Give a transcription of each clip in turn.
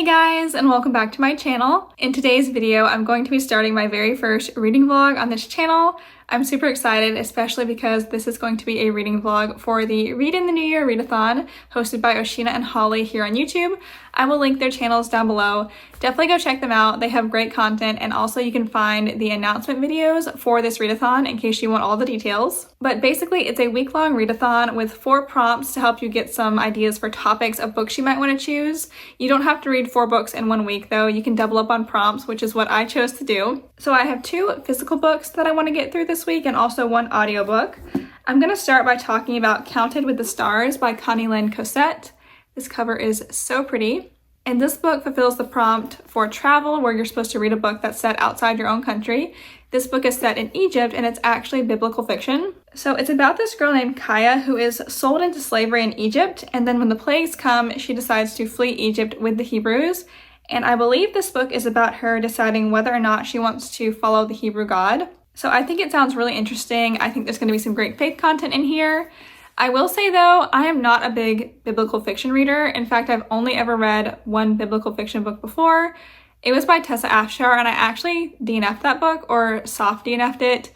Hey guys, and welcome back to my channel. In today's video, I'm going to be starting my very first reading vlog on this channel. I'm super excited, especially because this is going to be a reading vlog for the Read in the New Year Readathon hosted by Oshina and Holly here on YouTube. I will link their channels down below. Definitely go check them out. They have great content, and also you can find the announcement videos for this readathon in case you want all the details. But basically, it's a week-long readathon with 4 prompts to help you get some ideas for topics of books you might want to choose. You don't have to read 4 books in 1 week though. You can double up on prompts, which is what I chose to do. So I have 2 physical books that I want to get through this week and also 1 audiobook. I'm going to start by talking about Counted with the Stars by Connilynn Cosette. This cover is so pretty. And this book fulfills the prompt for travel, where you're supposed to read a book that's set outside your own country. This book is set in Egypt, and it's actually biblical fiction. So it's about this girl named Kaya who is sold into slavery in Egypt, and then when the plagues come, she decides to flee Egypt with the Hebrews. And I believe this book is about her deciding whether or not she wants to follow the Hebrew God. So I think it sounds really interesting. I think there's going to be some great faith content in here. I will say though, I am not a big biblical fiction reader. In fact, I've only ever read 1 biblical fiction book before. It was by Tessa Afshar, and I actually DNF'd that book, or soft DNF'd it.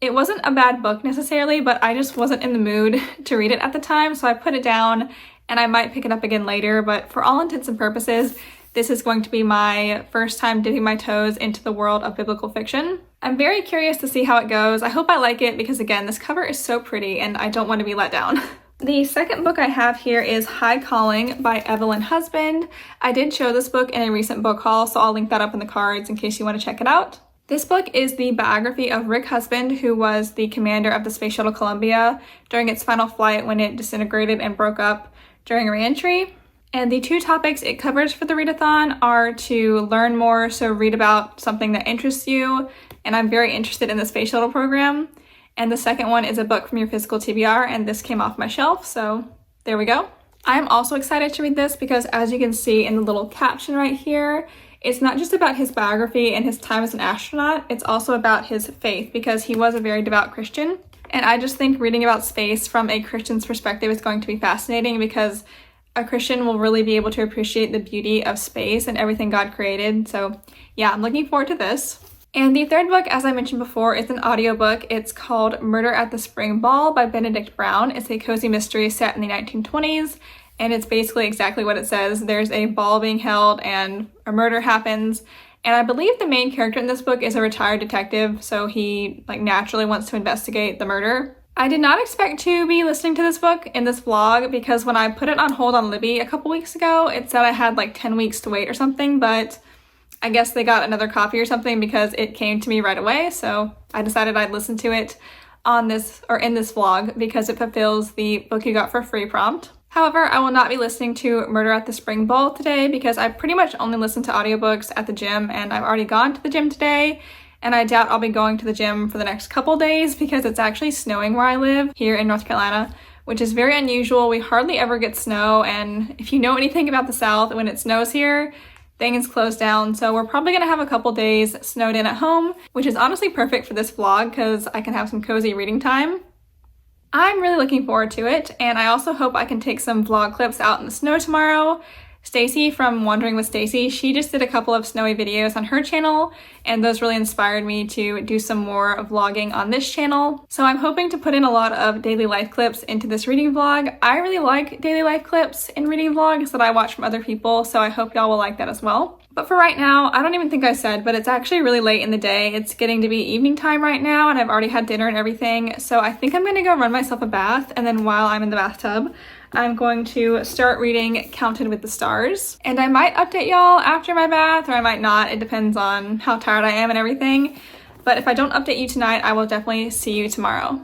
It wasn't a bad book necessarily, but I just wasn't in the mood to read it at the time, so I put it down, and I might pick it up again later. But for all intents and purposes, this is going to be my first time dipping my toes into the world of biblical fiction. I'm very curious to see how it goes. I hope I like it because, again, this cover is so pretty and I don't want to be let down. The second book I have here is High Calling by Evelyn Husband. I did show this book in a recent book haul, so I'll link that up in the cards in case you want to check it out. This book is the biography of Rick Husband, who was the commander of the Space Shuttle Columbia during its final flight when it disintegrated and broke up during re-entry. And the 2 topics it covers for the readathon are to learn more, so read about something that interests you, and I'm very interested in the Space Shuttle program. And the second one is a book from your physical TBR, and this came off my shelf, so there we go. I'm also excited to read this because, as you can see in the little caption right here, it's not just about his biography and his time as an astronaut, it's also about his faith, because he was a very devout Christian. And I just think reading about space from a Christian's perspective is going to be fascinating, because a Christian will really be able to appreciate the beauty of space and everything God created. So yeah, I'm looking forward to this. And the third book, as I mentioned before, is an audiobook. It's called Murder at the Spring Ball by Benedict Brown. It's a cozy mystery set in the 1920s, and it's basically exactly what it says. There's a ball being held and a murder happens. And I believe the main character in this book is a retired detective, so he naturally wants to investigate the murder. I did not expect to be listening to this book in this vlog, because when I put it on hold on Libby a couple weeks ago, it said I had 10 weeks to wait or something, but I guess they got another copy or something because it came to me right away. So I decided I'd listen to it on this, or in this vlog, because it fulfills the book you got for free prompt. However, I will not be listening to Murder at the Spring Ball today because I pretty much only listen to audiobooks at the gym, and I've already gone to the gym today. And I doubt I'll be going to the gym for the next couple days because it's actually snowing where I live here in North Carolina, which is very unusual. We hardly ever get snow, and if you know anything about the South, when it snows here, things close down. So we're probably gonna have a couple days snowed in at home, which is honestly perfect for this vlog because I can have some cozy reading time. I'm really looking forward to it, and I also hope I can take some vlog clips out in the snow tomorrow. Stacy from Wandering with Stacy, she just did a couple of snowy videos on her channel, and those really inspired me to do some more vlogging on this channel. So I'm hoping to put in a lot of daily life clips into this reading vlog. I really like daily life clips in reading vlogs that I watch from other people, so I hope y'all will like that as well. But for right now, I don't even think I said, but it's actually really late in the day. It's getting to be evening time right now, and I've already had dinner and everything, so I think I'm gonna go run myself a bath, and then while I'm in the bathtub, I'm going to start reading Counted with the Stars. And I might update y'all after my bath, or I might not. It depends on how tired I am and everything. But if I don't update you tonight, I will definitely see you tomorrow.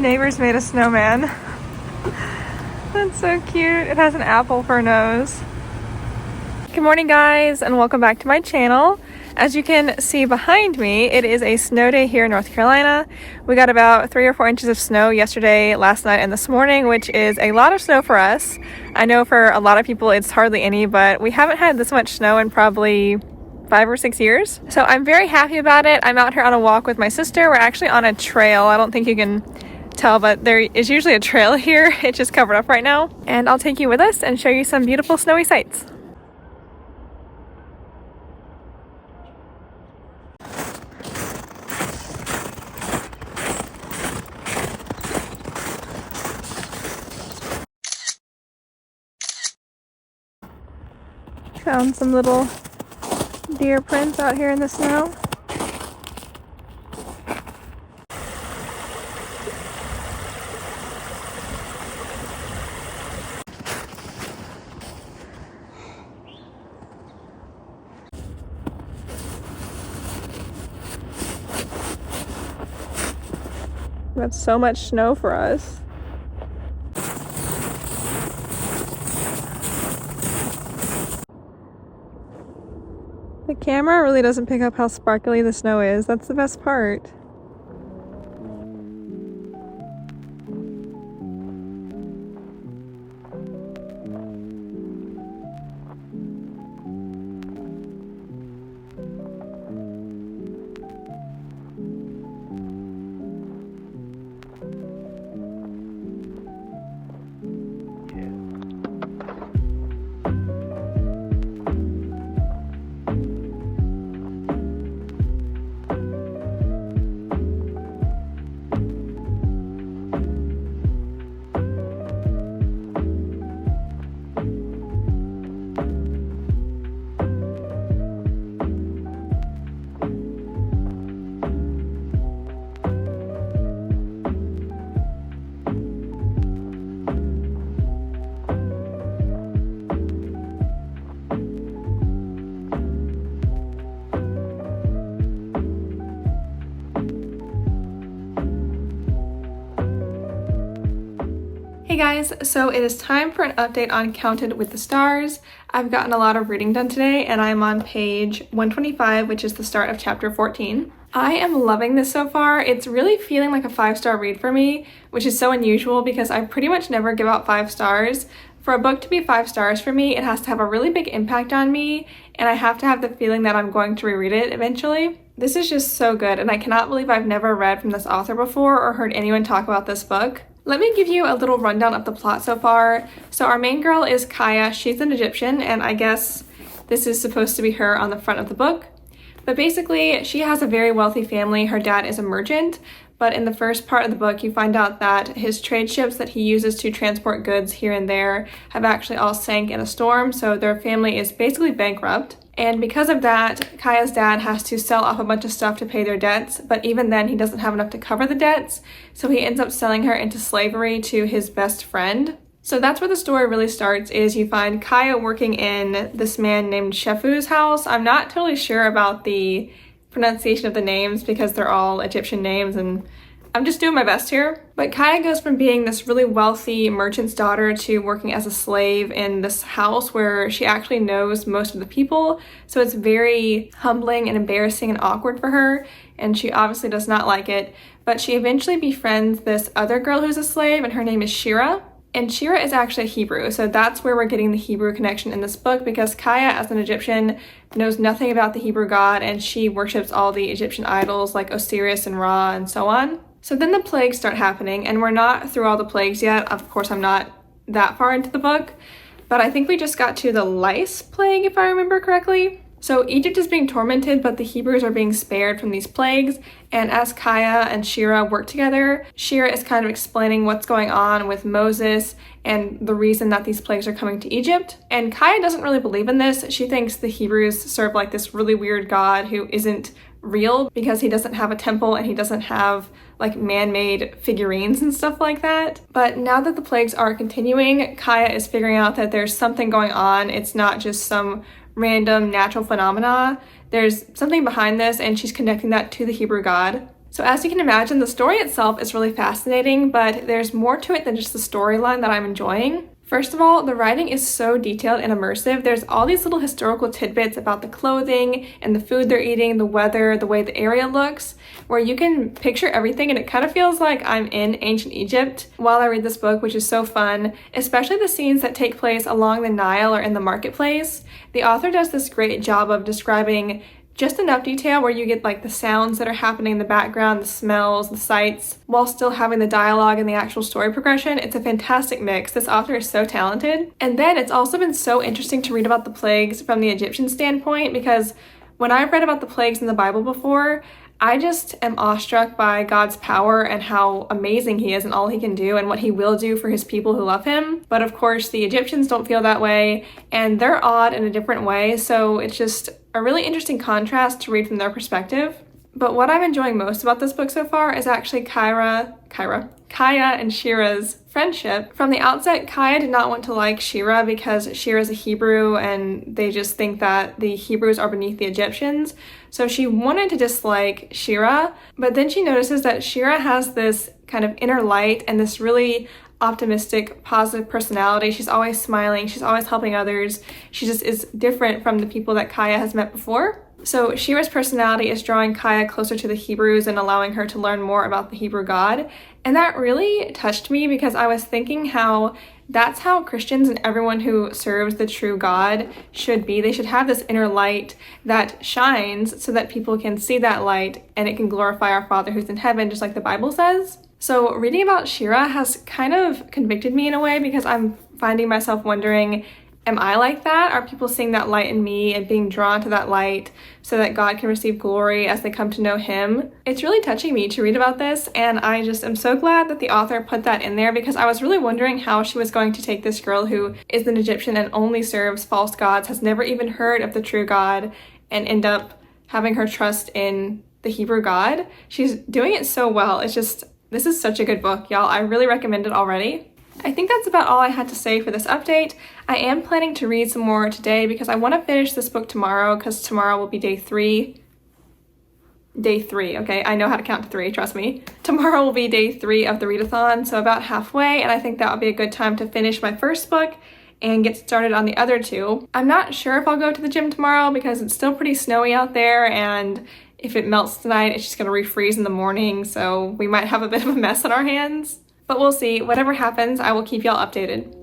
neighbor's made a snowman. That's so cute. It has an apple for a nose. Good morning, guys, and welcome back to my channel. As you can see behind me, it is a snow day here in North Carolina. We got about 3 or 4 inches of snow yesterday, last night, and this morning, which is a lot of snow for us. I know for a lot of people it's hardly any, but we haven't had this much snow in probably 5 or 6 years. So I'm very happy about it. I'm out here on a walk with my sister. We're actually on a trail. I don't think you can tell, but there is usually a trail here. It's just covered up right now. And I'll take you with us and show you some beautiful snowy sights. Found some little deer prints out here in the snow. That's so much snow for us. The camera really doesn't pick up how sparkly the snow is. That's the best part. Hey guys, so it is time for an update on Counted with the Stars. I've gotten a lot of reading done today and I'm on page 125, which is the start of chapter 14. I am loving this so far. It's really feeling like a 5-star read for me, which is so unusual because I pretty much never give out 5 stars. For a book to be 5 stars for me, it has to have a really big impact on me and I have to have the feeling that I'm going to reread it eventually. This is just so good and I cannot believe I've never read from this author before or heard anyone talk about this book. Let me give you a little rundown of the plot so far. So our main girl is Kaya. She's an Egyptian, and I guess this is supposed to be her on the front of the book. But basically, she has a very wealthy family. Her dad is a merchant, but in the first part of the book, you find out that his trade ships that he uses to transport goods here and there have actually all sank in a storm, so their family is basically bankrupt. And because of that, Kaya's dad has to sell off a bunch of stuff to pay their debts, but even then he doesn't have enough to cover the debts, so he ends up selling her into slavery to his best friend. So that's where the story really starts, is you find Kaya working in this man named Shefu's house. I'm not totally sure about the pronunciation of the names because they're all Egyptian names and I'm just doing my best here. But Kaya goes from being this really wealthy merchant's daughter to working as a slave in this house where she actually knows most of the people. So it's very humbling and embarrassing and awkward for her. And she obviously does not like it. But she eventually befriends this other girl who's a slave and her name is Shira. And Shira is actually Hebrew. So that's where we're getting the Hebrew connection in this book because Kaya, as an Egyptian, knows nothing about the Hebrew god and she worships all the Egyptian idols like Osiris and Ra and so on. So then the plagues start happening, and we're not through all the plagues yet. Of course, I'm not that far into the book, but I think we just got to the lice plague, if I remember correctly. So Egypt is being tormented, but the Hebrews are being spared from these plagues, and as Kaya and Shira work together, Shira is kind of explaining what's going on with Moses and the reason that these plagues are coming to Egypt. And Kaya doesn't really believe in this. She thinks the Hebrews serve like this really weird god who isn't real because he doesn't have a temple and he doesn't have like man-made figurines and stuff like that. But now that the plagues are continuing, Kaya is figuring out that there's something going on. It's not just some random natural phenomena. There's something behind this and she's connecting that to the Hebrew god. So as you can imagine, the story itself is really fascinating, but there's more to it than just the storyline that I'm enjoying. First of all, the writing is so detailed and immersive. There's all these little historical tidbits about the clothing and the food they're eating, the weather, the way the area looks, where you can picture everything, and it kind of feels like I'm in ancient Egypt while I read this book, which is so fun, especially the scenes that take place along the Nile or in the marketplace. The author does this great job of describing just enough detail where you get like the sounds that are happening in the background, the smells, the sights, while still having the dialogue and the actual story progression. It's a fantastic mix. This author is so talented. And then it's also been so interesting to read about the plagues from the Egyptian standpoint, because when I've read about the plagues in the Bible before, I just am awestruck by God's power and how amazing he is and all he can do and what he will do for his people who love him. But of course, the Egyptians don't feel that way, and they're odd in a different way, so it's just a really interesting contrast to read from their perspective. But what I'm enjoying most about this book so far is actually Kaya and Shira's friendship. From the outset, Kaya did not want to like Shira because Shira's a Hebrew and they just think that the Hebrews are beneath the Egyptians. So she wanted to dislike Shira, but then she notices that Shira has this kind of inner light and this really optimistic, positive personality. She's always smiling, she's always helping others. She just is different from the people that Kaya has met before. So Shira's personality is drawing Kaya closer to the Hebrews and allowing her to learn more about the Hebrew God. And that really touched me because I was thinking how that's how Christians and everyone who serves the true God should be. They should have this inner light that shines so that people can see that light and it can glorify our Father who's in heaven, just like the Bible says. So reading about Shira has kind of convicted me in a way because I'm finding myself wondering, am I like that? Are people seeing that light in me and being drawn to that light so that God can receive glory as they come to know him? It's really touching me to read about this, and I just am so glad that the author put that in there because I was really wondering how she was going to take this girl who is an Egyptian and only serves false gods, has never even heard of the true God, and end up having her trust in the Hebrew God. She's doing it so well. It's just, this is such a good book, y'all. I really recommend it already. I think that's about all I had to say for this update. I am planning to read some more today because I want to finish this book tomorrow because tomorrow will be day three. Day three, okay? I know how to count to 3, trust me. Tomorrow will be day 3 of the readathon, so about halfway, and I think that would be a good time to finish my first book and get started on the other 2. I'm not sure if I'll go to the gym tomorrow because it's still pretty snowy out there, and if it melts tonight, it's just gonna refreeze in the morning, so we might have a bit of a mess on our hands. But we'll see. Whatever happens, I will keep y'all updated.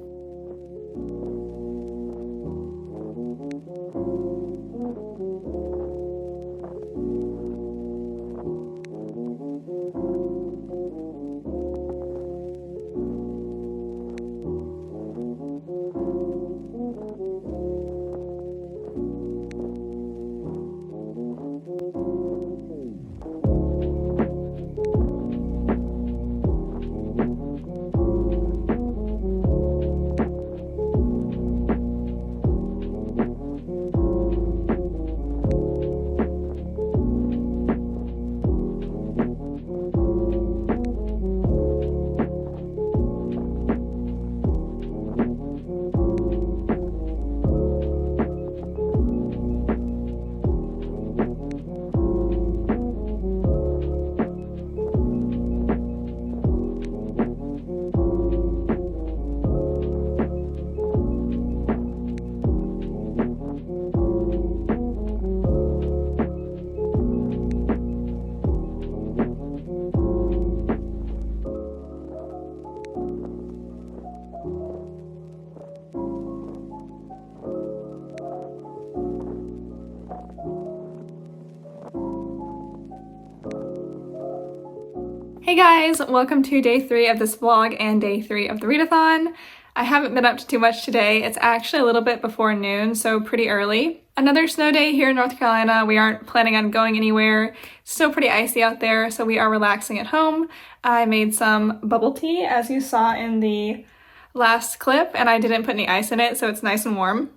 Hey guys, welcome to day 3 of this vlog and day 3 of the readathon. I haven't been up to too much today. It's actually a little bit before noon, so pretty early. Another snow day here in North Carolina. We aren't planning on going anywhere. It's still pretty icy out there, so we are relaxing at home. I made some bubble tea, as you saw in the last clip, and I didn't put any ice in it, so it's nice and warm.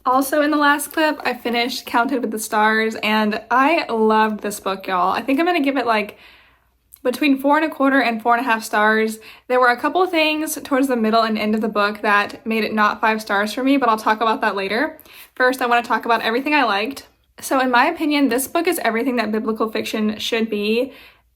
Also in the last clip, I finished Counted with the Stars, and I loved this book, y'all. I think I'm gonna give it like between 4.25 and 4.5 stars. There were a couple of things towards the middle and end of the book that made it not 5 stars for me, but I'll talk about that later. First, I want to talk about everything I liked. So in my opinion, this book is everything that biblical fiction should be.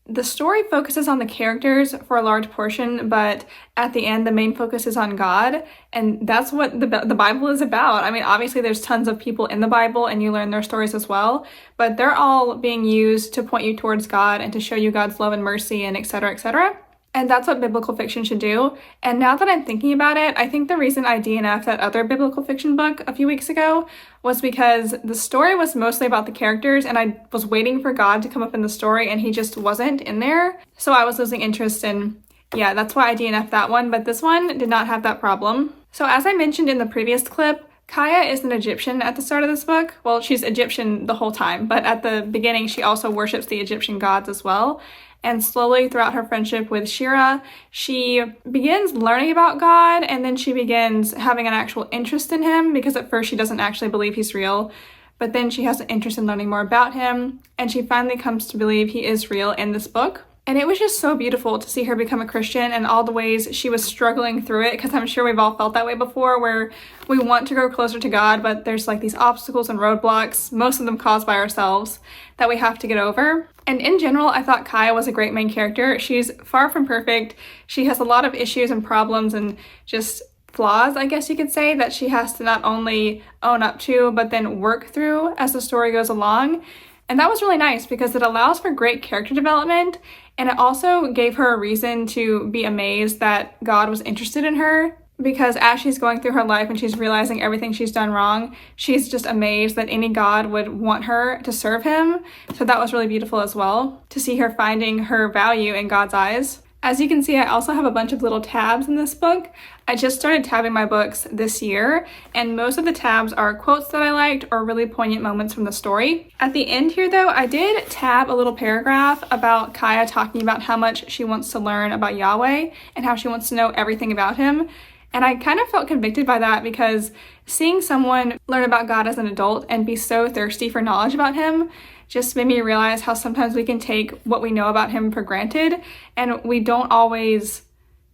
The story focuses on the characters for a large portion, but at the end, the main focus is on God, and that's what the Bible is about. I mean, obviously there's tons of people in the Bible and you learn their stories as well, but they're all being used to point you towards God and to show you God's love and mercy and etc., etc. And that's what biblical fiction should do. And now that I'm thinking about it, I think the reason I DNF'd that other biblical fiction book a few weeks ago was because the story was mostly about the characters and I was waiting for God to come up in the story and he just wasn't in there. So I was losing interest, and yeah, that's why I DNF'd that one. But this one did not have that problem. So as I mentioned in the previous clip, Kaya is an Egyptian at the start of this book. Well, she's Egyptian the whole time, but at the beginning she also worships the Egyptian gods as well. And slowly throughout her friendship with Shira, she begins learning about God, and then she begins having an actual interest in him, because at first she doesn't actually believe he's real, but then she has an interest in learning more about him, and she finally comes to believe he is real in this book. And it was just so beautiful to see her become a Christian and all the ways she was struggling through it, because I'm sure we've all felt that way before, where we want to grow closer to God, but there's like these obstacles and roadblocks, most of them caused by ourselves, that we have to get over. And in general, I thought Kaya was a great main character. She's far from perfect. She has a lot of issues and problems and just flaws, I guess you could say, that she has to not only own up to, but then work through as the story goes along. And that was really nice because it allows for great character development, and it also gave her a reason to be amazed that God was interested in her, because as she's going through her life and she's realizing everything she's done wrong, she's just amazed that any God would want her to serve him. So that was really beautiful as well, to see her finding her value in God's eyes. As you can see, I also have a bunch of little tabs in this book. I just started tabbing my books this year, and most of the tabs are quotes that I liked or really poignant moments from the story. At the end here though, I did tab a little paragraph about Kaya talking about how much she wants to learn about Yahweh and how she wants to know everything about him. And I kind of felt convicted by that, because seeing someone learn about God as an adult and be so thirsty for knowledge about him just made me realize how sometimes we can take what we know about him for granted, and we don't always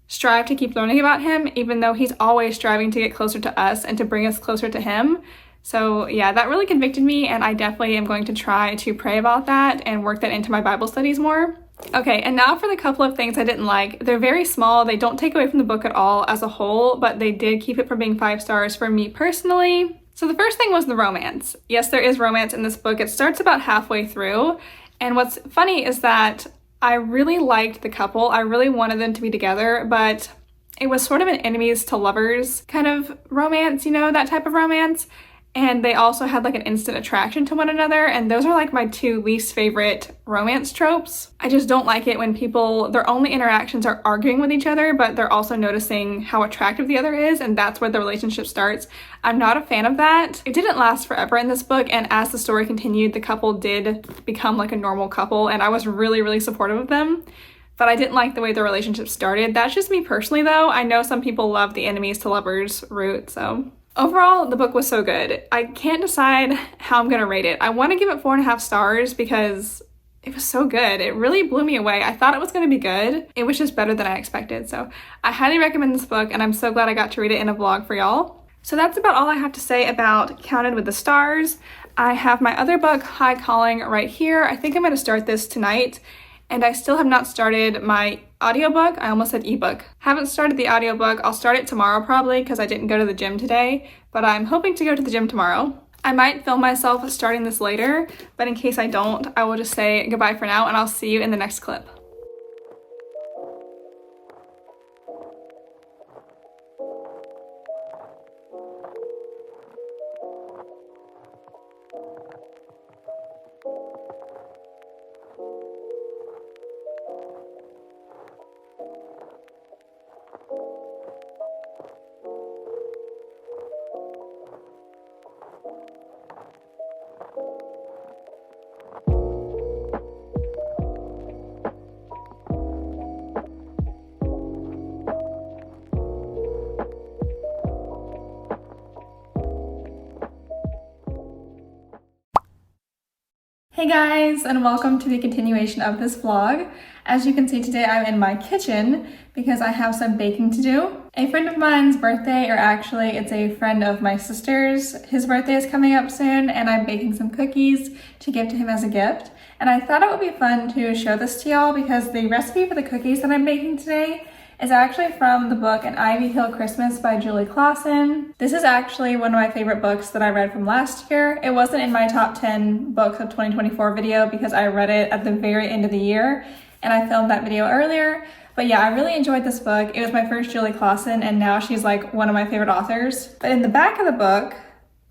strive to keep learning about him, even though he's always striving to get closer to us and to bring us closer to him. So yeah, that really convicted me, and I definitely am going to try to pray about that and work that into my Bible studies more. Okay, and now for the couple of things I didn't like. They're very small, they don't take away from the book at all as a whole, but they did keep it from being 5 stars for me personally. So the first thing was the romance. Yes, there is romance in this book. It starts about halfway through, and what's funny is that I really liked the couple. I really wanted them to be together, but it was sort of an enemies to lovers kind of romance, you know, that type of romance. And they also had like an instant attraction to one another, and those are like my 2 least favorite romance tropes. I just don't like it when people, their only interactions are arguing with each other, but they're also noticing how attractive the other is, and that's where the relationship starts. I'm not a fan of that. It didn't last forever in this book, and as the story continued, the couple did become like a normal couple, and I was really, really supportive of them. But I didn't like the way the relationship started. That's just me personally though. I know some people love the enemies to lovers route, so. Overall, the book was so good. I can't decide how I'm gonna rate it. I want to give it 4.5 stars because it was so good. It really blew me away. I thought it was gonna be good. It was just better than I expected. So I highly recommend this book, and I'm so glad I got to read it in a vlog for y'all. So that's about all I have to say about Counted with the Stars. I have my other book, High Calling, right here. I think I'm gonna start this tonight. And I still have not started my audiobook. I almost said ebook. Haven't started the audiobook. I'll start it tomorrow probably because I didn't go to the gym today, but I'm hoping to go to the gym tomorrow. I might film myself starting this later, but in case I don't, I will just say goodbye for now, and I'll see you in the next clip. Hey guys, and welcome to the continuation of this vlog. As you can see today, I'm in my kitchen because I have some baking to do. A friend of mine's birthday, or actually it's a friend of my sister's, his birthday is coming up soon and I'm baking some cookies to give to him as a gift. And I thought it would be fun to show this to y'all because the recipe for the cookies that I'm baking today is actually from the book An Ivy Hill Christmas by Julie Clausen. This is actually one of my favorite books that I read from last year. It wasn't in my top 10 books of 2024 video because I read it at the very end of the year and I filmed that video earlier. But yeah, I really enjoyed this book. It was my first Julie Clausen and now she's like one of my favorite authors. But in the back of the book,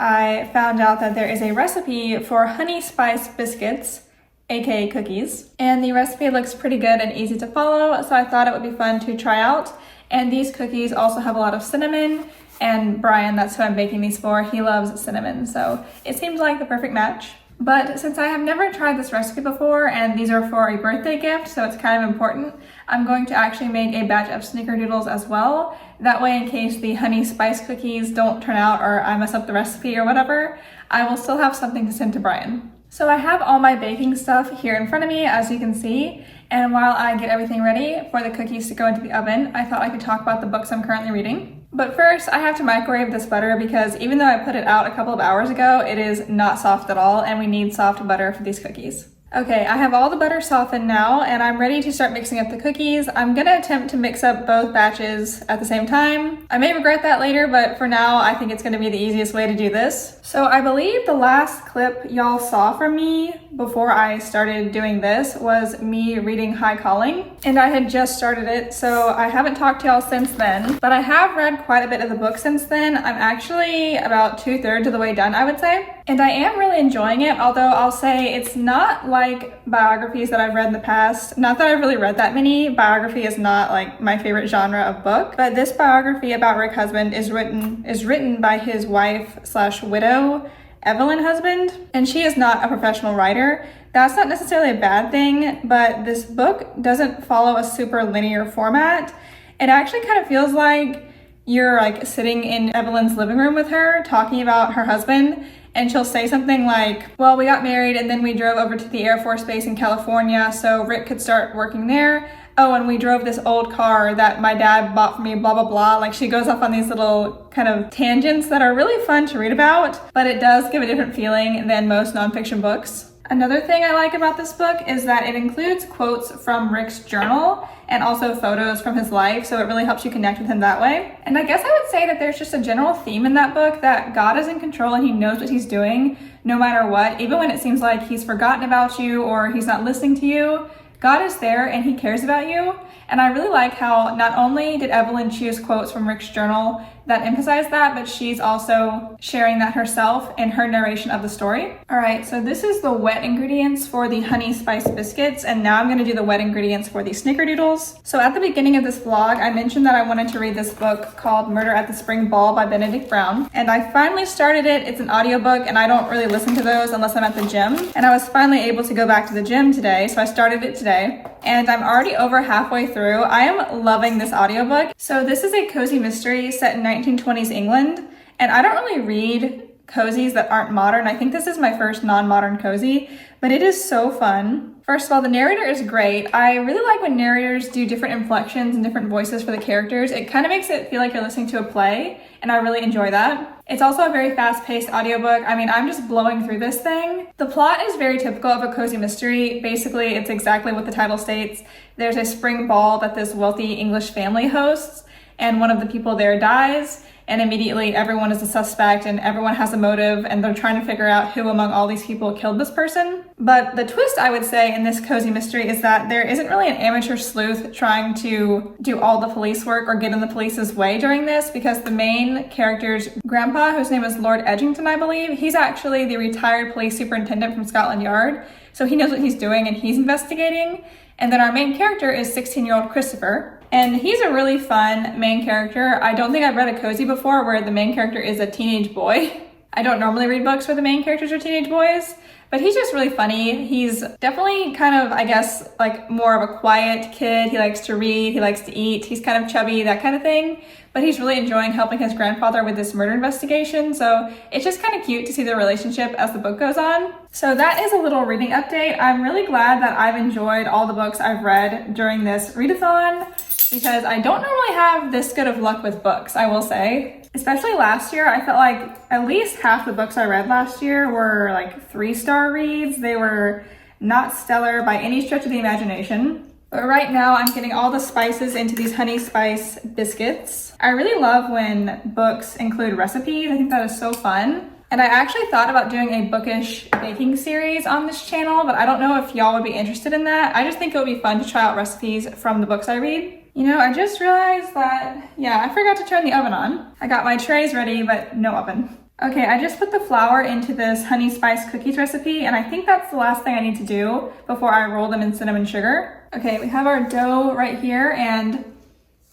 I found out that there is a recipe for honey spice biscuits, aka cookies, and the recipe looks pretty good and easy to follow, so I thought it would be fun to try out. And these cookies also have a lot of cinnamon, and Brian, that's who I'm baking these for, he loves cinnamon, so it seems like the perfect match. But since I have never tried this recipe before and these are for a birthday gift, so it's kind of important, I'm going to actually make a batch of snickerdoodles as well. That way, in case the honey spice cookies don't turn out or I mess up the recipe or whatever, I will still have something to send to Brian. So I have all my baking stuff here in front of me, as you can see, and while I get everything ready for the cookies to go into the oven, I thought I could talk about the books I'm currently reading. But first, I have to microwave this butter because even though I put it out a couple of hours ago, it is not soft at all, and we need soft butter for these cookies. Okay, I have all the butter softened now, and I'm ready to start mixing up the cookies. I'm gonna attempt to mix up both batches at the same time. I may regret that later, but for now, I think it's gonna be the easiest way to do this. So I believe the last clip y'all saw from me before I started doing this was me reading High Calling, and I had just started it, so I haven't talked to y'all since then, but I have read quite a bit of the book since then. I'm actually about 2/3 of the way done, I would say, and I am really enjoying it, although I'll say it's not like biographies that I've read in the past. Not that I've really read that many. Biography is not like my favorite genre of book, but this biography about Rick Husband is written by his wife / widow, Evelyn Husband, and she is not a professional writer. That's not necessarily a bad thing, but this book doesn't follow a super linear format. It actually kind of feels like you're like sitting in Evelyn's living room with her talking about her husband, and she'll say something like, well, we got married and then we drove over to the Air Force Base in California so Rick could start working there. Oh, and we drove this old car that my dad bought for me, blah, blah, blah. Like she goes off on these little kind of tangents that are really fun to read about, but it does give a different feeling than most nonfiction books. Another thing I like about this book is that it includes quotes from Rick's journal and also photos from his life, so it really helps you connect with him that way. And I guess I would say that there's just a general theme in that book that God is in control and he knows what he's doing no matter what, even when it seems like he's forgotten about you or he's not listening to you. God is there and he cares about you. And I really like how not only did Evelyn choose quotes from Rick's journal that emphasize that, but she's also sharing that herself in her narration of the story. All right, so this is the wet ingredients for the honey spice biscuits, and now I'm gonna do the wet ingredients for the snickerdoodles. So at the beginning of this vlog, I mentioned that I wanted to read this book called Murder at the Spring Ball by Benedict Brown, and I finally started it. It's an audiobook, and I don't really listen to those unless I'm at the gym, and I was finally able to go back to the gym today, so I started it today, and I'm already over halfway through. I am loving this audiobook. So this is a cozy mystery set in 1920s England, and I don't really read cozies that aren't modern. I think this is my first non-modern cozy, but it is so fun. First of all, the narrator is great. I really like when narrators do different inflections and different voices for the characters. It kind of makes it feel like you're listening to a play, and I really enjoy that. It's also a very fast-paced audiobook. I mean, I'm just blowing through this thing. The plot is very typical of a cozy mystery. Basically, it's exactly what the title states. There's a spring ball that this wealthy English family hosts, and one of the people there dies, and immediately everyone is a suspect and everyone has a motive and they're trying to figure out who among all these people killed this person. But the twist, I would say, in this cozy mystery is that there isn't really an amateur sleuth trying to do all the police work or get in the police's way during this, because the main character's grandpa, whose name is Lord Edgington, I believe, he's actually the retired police superintendent from Scotland Yard. So he knows what he's doing and he's investigating. And then our main character is 16-year-old Christopher. And he's a really fun main character. I don't think I've read a cozy before where the main character is a teenage boy. I don't normally read books where the main characters are teenage boys, but he's just really funny. He's definitely kind of, I guess, like more of a quiet kid. He likes to read, he likes to eat, he's kind of chubby, that kind of thing. But he's really enjoying helping his grandfather with this murder investigation. So it's just kind of cute to see their relationship as the book goes on. So that is a little reading update. I'm really glad that I've enjoyed all the books I've read during this readathon, because I don't normally have this good of luck with books, I will say. Especially last year, I felt like at least half the books I read last year were like 3-star reads. They were not stellar by any stretch of the imagination. But right now I'm getting all the spices into these honey spice biscuits. I really love when books include recipes. I think that is so fun. And I actually thought about doing a bookish baking series on this channel, but I don't know if y'all would be interested in that. I just think it would be fun to try out recipes from the books I read. You know, I just realized that, yeah, I forgot to turn the oven on. I got my trays ready, but no oven. Okay, I just put the flour into this honey spice cookies recipe, and I think that's the last thing I need to do before I roll them in cinnamon sugar. Okay, we have our dough right here, and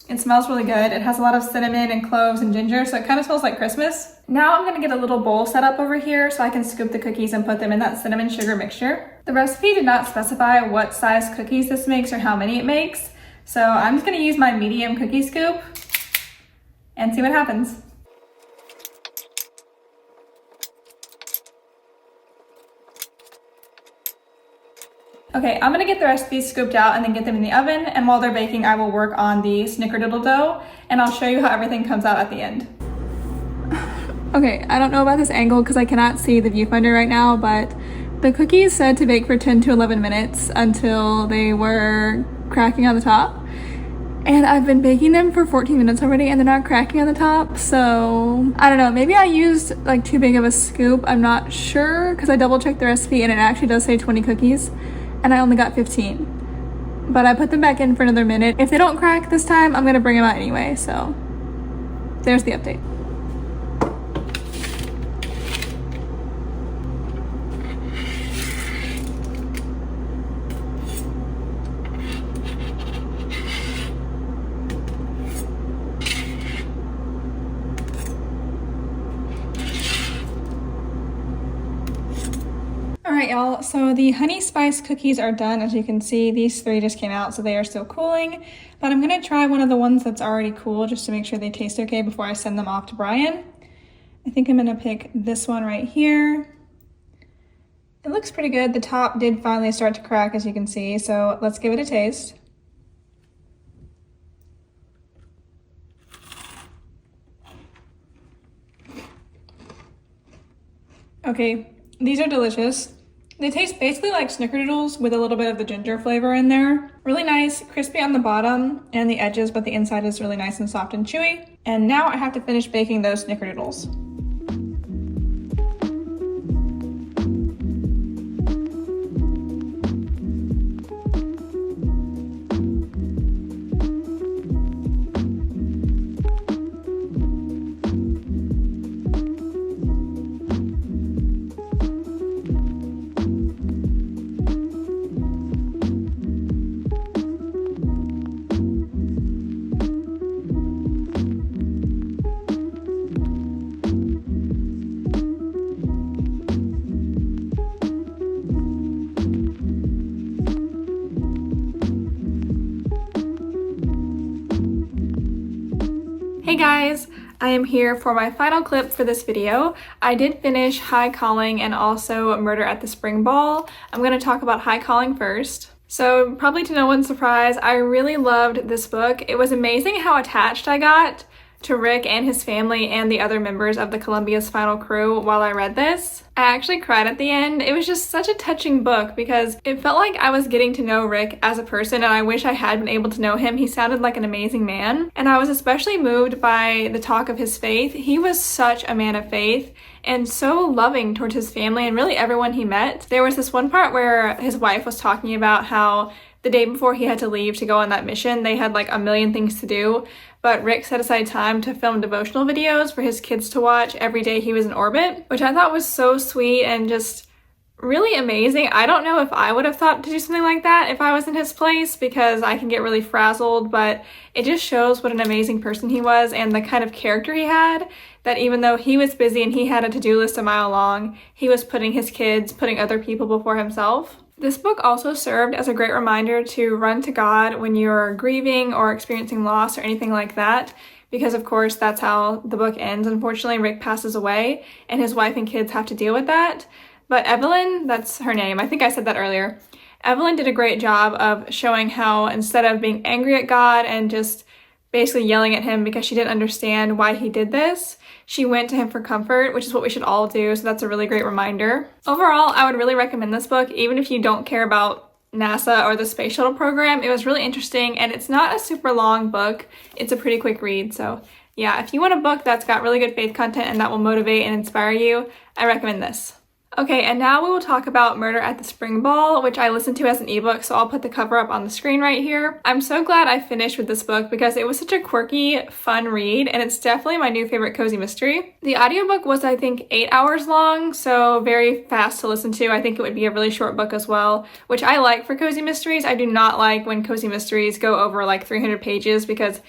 it smells really good. It has a lot of cinnamon and cloves and ginger, so it kind of smells like Christmas. Now I'm gonna get a little bowl set up over here so I can scoop the cookies and put them in that cinnamon sugar mixture. The recipe did not specify what size cookies this makes or how many it makes, so I'm just gonna use my medium cookie scoop and see what happens. Okay, I'm gonna get the rest of these scooped out and then get them in the oven, and while they're baking, I will work on the snickerdoodle dough, and I'll show you how everything comes out at the end. Okay, I don't know about this angle because I cannot see the viewfinder right now, but the cookies said to bake for 10 to 11 minutes until they were cracking on the top. And I've been baking them for 14 minutes already and they're not cracking on the top, so I don't know, maybe I used like too big of a scoop, I'm not sure, because I double checked the recipe and it actually does say 20 cookies and I only got 15. But I put them back in for another minute. If they don't crack this time, I'm gonna bring them out anyway, so there's the update. Alright y'all, so the honey spice cookies are done. As you can see, these 3 just came out, so they are still cooling. But I'm gonna try one of the ones that's already cool just to make sure they taste okay before I send them off to Brian. I think I'm gonna pick this one right here. It looks pretty good. The top did finally start to crack, as you can see, so let's give it a taste. Okay, these are delicious. They taste basically like snickerdoodles with a little bit of the ginger flavor in there. Really nice, crispy on the bottom and the edges, but the inside is really nice and soft and chewy. And now I have to finish baking those snickerdoodles. Hey guys, I am here for my final clip for this video. I did finish High Calling and also Murder at the Spring Ball. I'm going to talk about High Calling first. So probably to no one's surprise, I really loved this book. It was amazing how attached I got to Rick and his family and the other members of the Columbia's final crew while I read this. I actually cried at the end. It was just such a touching book because it felt like I was getting to know Rick as a person, and I wish I had been able to know him. He sounded like an amazing man, and I was especially moved by the talk of his faith. He was such a man of faith and so loving towards his family and really everyone he met. There was this one part where his wife was talking about how the day before he had to leave to go on that mission, they had like a million things to do, but Rick set aside time to film devotional videos for his kids to watch every day he was in orbit, which I thought was so sweet and just really amazing. I don't know if I would have thought to do something like that if I was in his place, because I can get really frazzled, but it just shows what an amazing person he was and the kind of character he had, that even though he was busy and he had a to-do list a mile long, he was putting his kids, putting other people before himself. This book also served as a great reminder to run to God when you're grieving or experiencing loss or anything like that, because of course that's how the book ends. Unfortunately, Rick passes away and his wife and kids have to deal with that. But Evelyn, that's her name, I think I said that earlier, Evelyn did a great job of showing how instead of being angry at God and just basically yelling at him because she didn't understand why he did this, she went to him for comfort, which is what we should all do, so that's a really great reminder. Overall, I would really recommend this book, even if you don't care about NASA or the space shuttle program. It was really interesting, and it's not a super long book. It's a pretty quick read, so yeah, if you want a book that's got really good faith content and that will motivate and inspire you, I recommend this. Okay, and now we will talk about Murder at the Spring Ball, which I listened to as an ebook, so I'll put the cover up on the screen right here. I'm so glad I finished with this book because it was such a quirky, fun read, and it's definitely my new favorite cozy mystery. The audiobook was, I think, 8 hours long, so very fast to listen to. I think it would be a really short book as well, which I like for cozy mysteries. I do not like when cozy mysteries go over like 300 pages because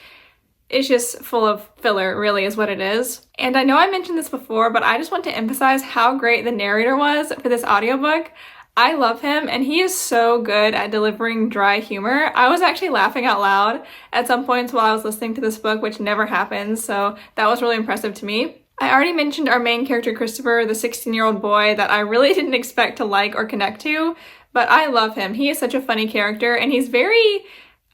it's just full of filler, really, is what it is. And I know I mentioned this before, but I just want to emphasize how great the narrator was for this audiobook. I love him, and he is so good at delivering dry humor. I was actually laughing out loud at some points while I was listening to this book, which never happens, so that was really impressive to me. I already mentioned our main character, Christopher, the 16-year-old boy that I really didn't expect to like or connect to, but I love him. He is such a funny character, and he's very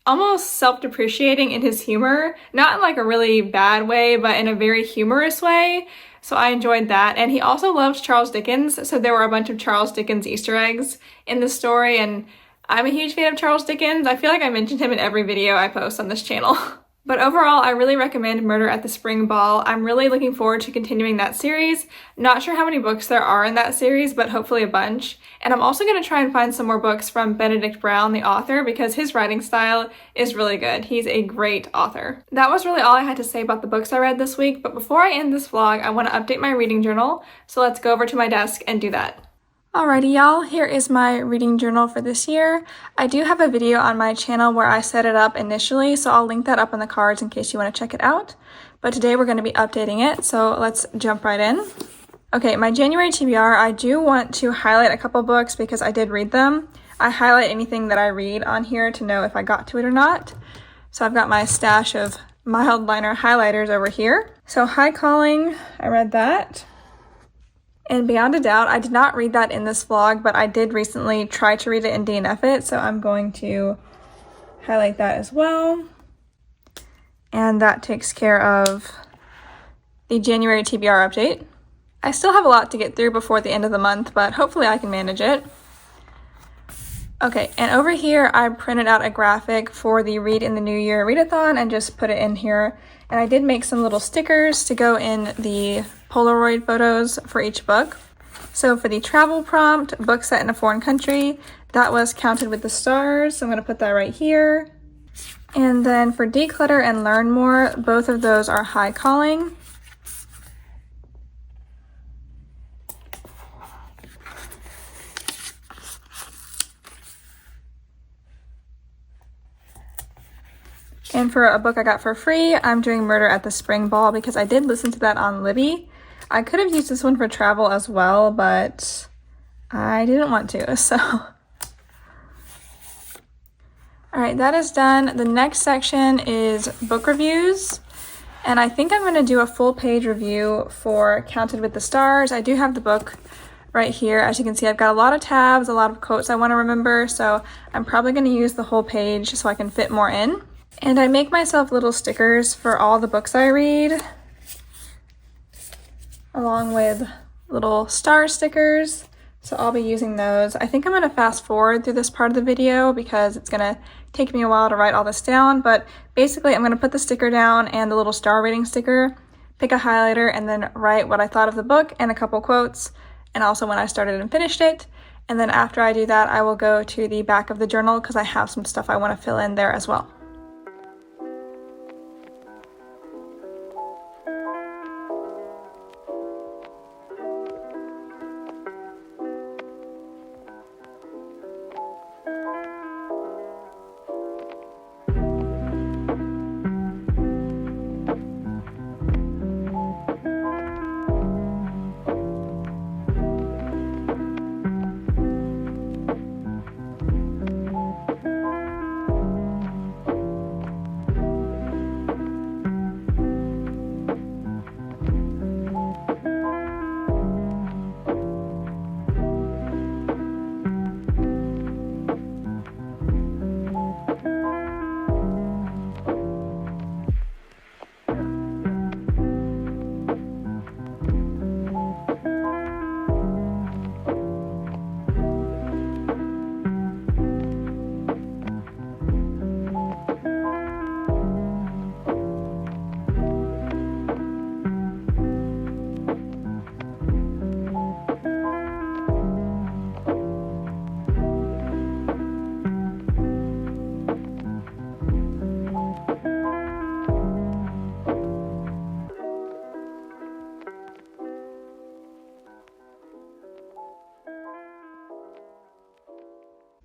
almost self-depreciating in his humor, not in like a really bad way, but in a very humorous way. So I enjoyed that. And he also loves Charles Dickens, so there were a bunch of Charles Dickens Easter eggs in the story, and I'm a huge fan of Charles Dickens. I feel like I mentioned him in every video I post on this channel. But overall, I really recommend Murder at the Spring Ball. I'm really looking forward to continuing that series. Not sure how many books there are in that series, but hopefully a bunch. And I'm also going to try and find some more books from Benedict Brown, the author, because his writing style is really good. He's a great author. That was really all I had to say about the books I read this week, but before I end this vlog, I want to update my reading journal. So let's go over to my desk and do that. Alrighty y'all, here is my reading journal for this year. I do have a video on my channel where I set it up initially, so I'll link that up in the cards in case you want to check it out. But today we're going to be updating it, so let's jump right in. Okay, my January TBR, I do want to highlight a couple books because I did read them. I highlight anything that I read on here to know if I got to it or not. So I've got my stash of mild liner highlighters over here. So High Calling, I read that. And Beyond a Doubt, I did not read that in this vlog, but I did recently try to read it and DNF it, so I'm going to highlight that as well. And that takes care of the January TBR update. I still have a lot to get through before the end of the month, but hopefully I can manage it. Okay, and over here I printed out a graphic for the Read in the New Year Readathon and just put it in here. And I did make some little stickers to go in the Polaroid photos for each book. So for the travel prompt, book set in a foreign country, that was counted with the stars. So I'm going to put that right here. And then for Declutter and Learn More, both of those are High Calling. And for a book I got for free, I'm doing Murder at the Spring Ball because I did listen to that on Libby. I could have used this one for travel as well, but I didn't want to, so. Alright, that is done. The next section is book reviews. And I think I'm going to do a full page review for Counted with the Stars. I do have the book right here. As you can see, I've got a lot of tabs, a lot of quotes I want to remember, so I'm probably going to use the whole page so I can fit more in. And I make myself little stickers for all the books I read, along with little star stickers, so I'll be using those. I think I'm going to fast forward through this part of the video because it's going to take me a while to write all this down, but basically I'm going to put the sticker down and the little star rating sticker, pick a highlighter, and then write what I thought of the book and a couple quotes, and also when I started and finished it. And then after I do that, I will go to the back of the journal because I have some stuff I want to fill in there as well.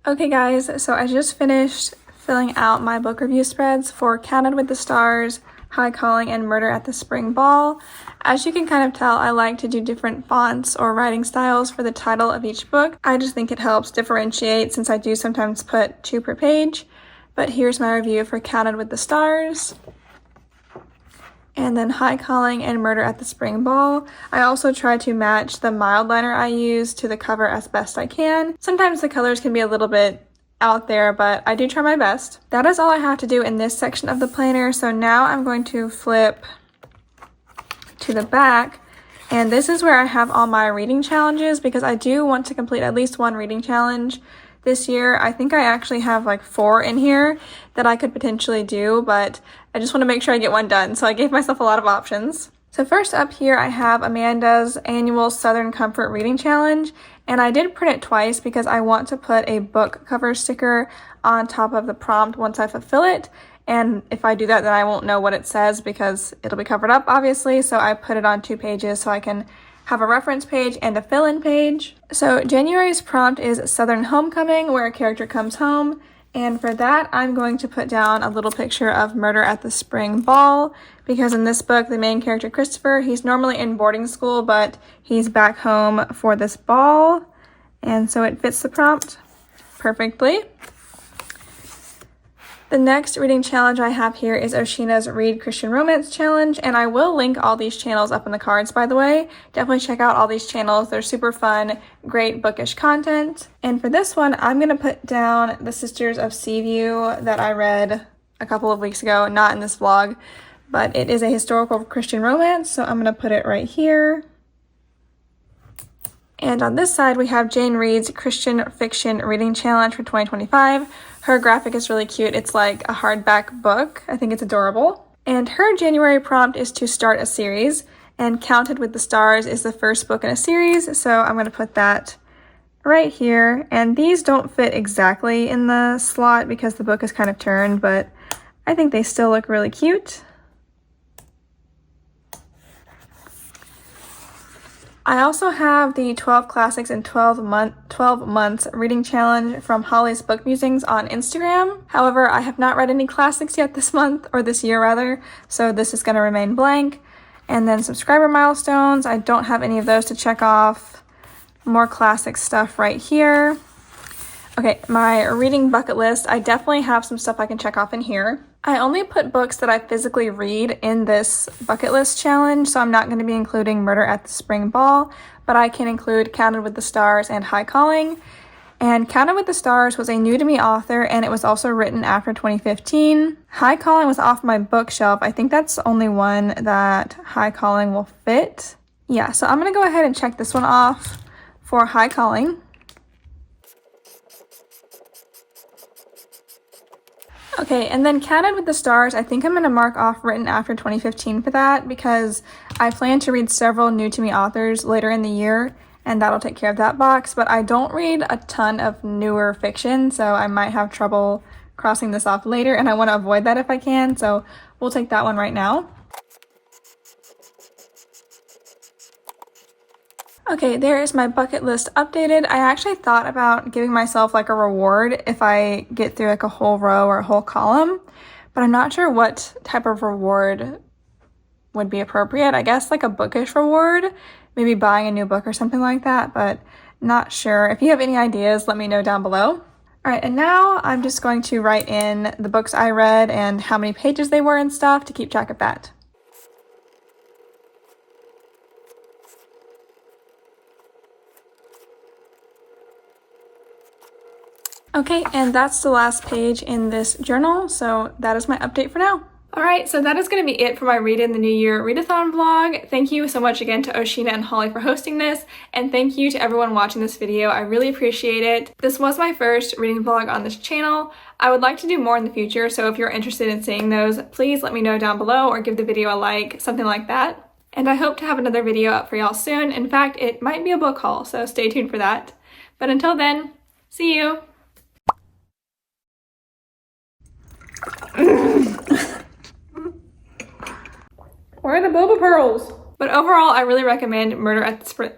Okay guys, so I just finished filling out my book review spreads for Counted with the Stars, High Calling, and Murder at the Spring Ball. As you can kind of tell, I like to do different fonts or writing styles for the title of each book. I just think it helps differentiate since I do sometimes put 2 per page. But here's my review for Counted with the Stars, and then High Calling and Murder at the Spring Ball. I also try to match the mild liner I use to the cover as best I can. Sometimes the colors can be a little bit out there, but I do try my best. That is all I have to do in this section of the planner. So now I'm going to flip to the back, and this is where I have all my reading challenges because I do want to complete at least 1 reading challenge this year. I think I actually have like 4 in here that I could potentially do, but I just want to make sure I get 1 done. So I gave myself a lot of options. So first up here, I have Amanda's annual Southern Comfort Reading Challenge, and I did print it twice because I want to put a book cover sticker on top of the prompt once I fulfill it. And if I do that, then I won't know what it says because it'll be covered up, obviously. So I put it on 2 pages so I can have a reference page and a fill-in page. So January's prompt is Southern Homecoming, where a character comes home. And for that, I'm going to put down a little picture of Murder at the Spring Ball, because in this book, the main character, Christopher, he's normally in boarding school, but he's back home for this ball. And so it fits the prompt perfectly. The next reading challenge I have here is Oshina's Read Christian Romance Challenge, and I will link all these channels up in the cards, by the way. Definitely check out all these channels. They're super fun, great bookish content. And for this one, I'm going to put down The Sisters of Seaview that I read a couple of weeks ago, not in this vlog, but it is a historical Christian romance, so I'm going to put it right here. And on this side, we have Jane Reed's Christian Fiction Reading Challenge for 2025. Her graphic is really cute. It's like a hardback book. I think it's adorable. And her January prompt is to start a series, and Counted with the Stars is the first book in a series, so I'm going to put that right here. And these don't fit exactly in the slot because the book is kind of turned, but I think they still look really cute. I also have the 12 Classics in 12 months reading challenge from Holly's Book Musings on Instagram. However, I have not read any classics yet this month, or this year rather, so this is going to remain blank. And then subscriber milestones, I don't have any of those to check off. More classic stuff right here. Okay, my reading bucket list, I definitely have some stuff I can check off in here. I only put books that I physically read in this bucket list challenge, so I'm not going to be including Murder at the Spring Ball, but I can include Counted with the Stars and High Calling. And Counted with the Stars was a new to me author, and it was also written after 2015. High Calling was off my bookshelf. I think that's the only one that High Calling will fit. Yeah, so I'm going to go ahead and check this one off for High Calling. Okay, and then Counted with the Stars, I think I'm going to mark off written after 2015 for that because I plan to read several new to me authors later in the year, and that'll take care of that box. But I don't read a ton of newer fiction, so I might have trouble crossing this off later, and I want to avoid that if I can, so we'll take that one right now. Okay, there is my bucket list updated. I actually thought about giving myself like a reward if I get through like a whole row or a whole column, but I'm not sure what type of reward would be appropriate. I guess like a bookish reward, maybe buying a new book or something like that, but not sure. If you have any ideas, let me know down below. All right, and now I'm just going to write in the books I read and how many pages they were and stuff to keep track of that. Okay, and that's the last page in this journal, so that is my update for now. Alright, so that is going to be it for my Read in the New Year Readathon vlog. Thank you so much again to Oshina and Holly for hosting this, and thank you to everyone watching this video. I really appreciate it. This was my first reading vlog on this channel. I would like to do more in the future, so if you're interested in seeing those, please let me know down below or give the video a like, something like that. And I hope to have another video up for y'all soon. In fact, it might be a book haul, so stay tuned for that. But until then, see you! Where are the boba pearls? But overall, I really recommend Murder at the Spring.